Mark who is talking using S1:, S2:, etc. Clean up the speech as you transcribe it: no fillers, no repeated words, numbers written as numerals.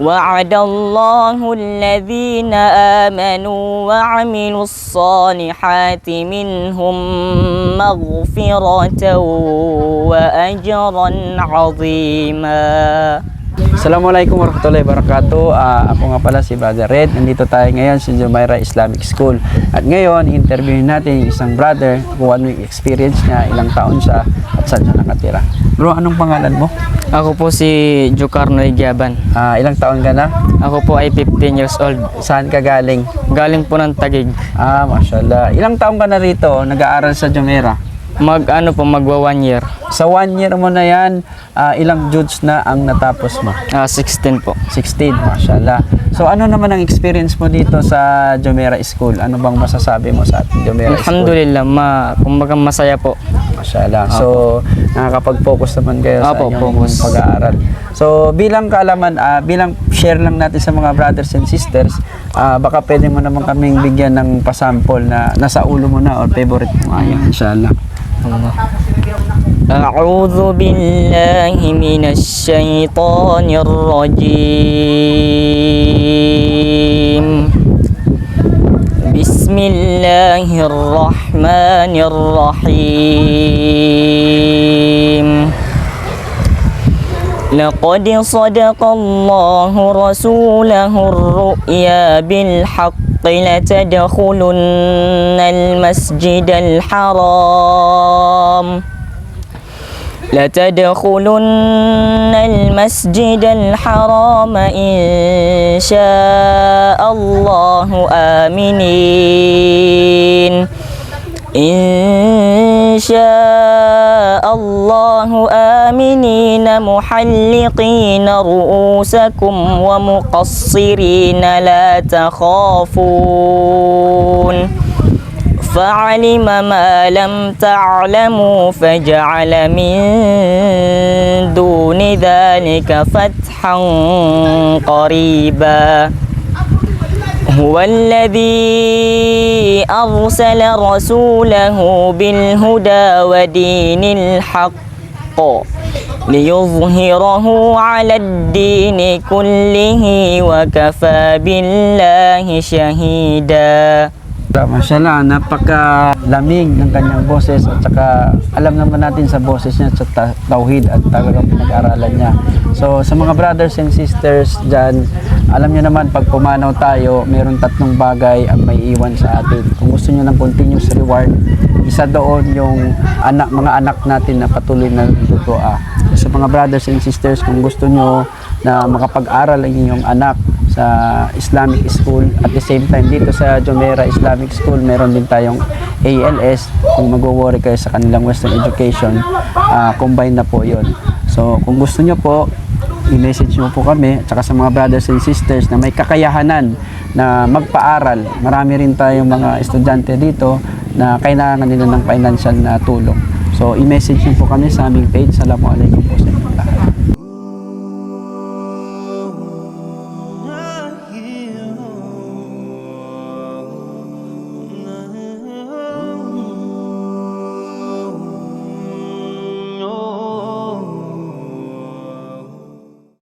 S1: وعد الله الذين آمنوا وعملوا الصالحات منهم مغفرة وأجرا عظيما.
S2: Assalamualaikum warahmatullahi wabarakatuh. Ako nga pala si Brother Red. Nandito tayo ngayon sa Jumeirah Islamic School. At ngayon, interviewin natin yung isang brother kung ano yung experience niya, ilang taon siya at saan siya nakatira. Bro, anong pangalan mo?
S1: Ako po si Jocarno Igyaban.
S2: Ilang taon ka na?
S1: Ako po ay 15 years old.
S2: Saan ka galing?
S1: Galing po ng Taguig.
S2: Mashallah. Ilang taon ka na rito nag-aaral sa Jumeirah?
S1: Magwa 1 year.
S2: Sa 1 year mo na yan, ilang jutes na ang natapos mo?
S1: 16 po.
S2: 16, mashallah. So ano naman ang experience mo dito sa Jumeirah School? Ano bang masasabi mo sa ating Jumeirah School?
S1: Alhamdulillah, kumbaga masaya po.
S2: Mashallah. So nakakapag-focus naman kayo sa inyong pag-aaral. So bilang kaalaman, bilang share lang natin sa mga brothers and sisters, baka pwede mo naman kaming bigyan ng pasample na nasa ulo mo na or favorite mo ayan, inshallah.
S1: أعوذ بالله من الشيطان الرجيم بسم الله الرحمن الرحيم لقد صدق الله رسوله الرؤيا بالحق لتدخلن المسجد الحرام إن شاء الله آمنين محلقين رؤوسكم ومقصرين لا تخافون فعلم ما لم تعلموا فجعل من دون ذلك فتحا قريبا هو الذي أرسل رسوله بالهدى ودين الحق ليظهره على الدين كله وكفى بالله شهيدا.
S2: Mashallah, napakalamig ng kanyang boses at saka alam naman natin sa boses niya sa tauhid at talagang pinag-aralan niya. So sa mga brothers and sisters dyan, alam niyo naman pag pumanaw tayo, mayroon 3 bagay ang may iwan sa atin. Kung gusto niyo ng continuous reward, isa doon yung mga anak natin na patuloy na nagtutua. Sa mga brothers and sisters, kung gusto niyo na makapag-aral ang inyong anak sa Islamic School, at the same time dito sa Jumeirah Islamic School meron din tayong ALS. Kung mag-worry kayo sa kanilang Western education, combine na po yun. So kung gusto nyo po, i-message nyo po kami at saka sa mga brothers and sisters na may kakayahanan na magpaaral. Marami rin tayong mga estudyante dito na kailangan nila ng financial na tulong. So i-message nyo po kami sa aming page. Assalamualaikum po.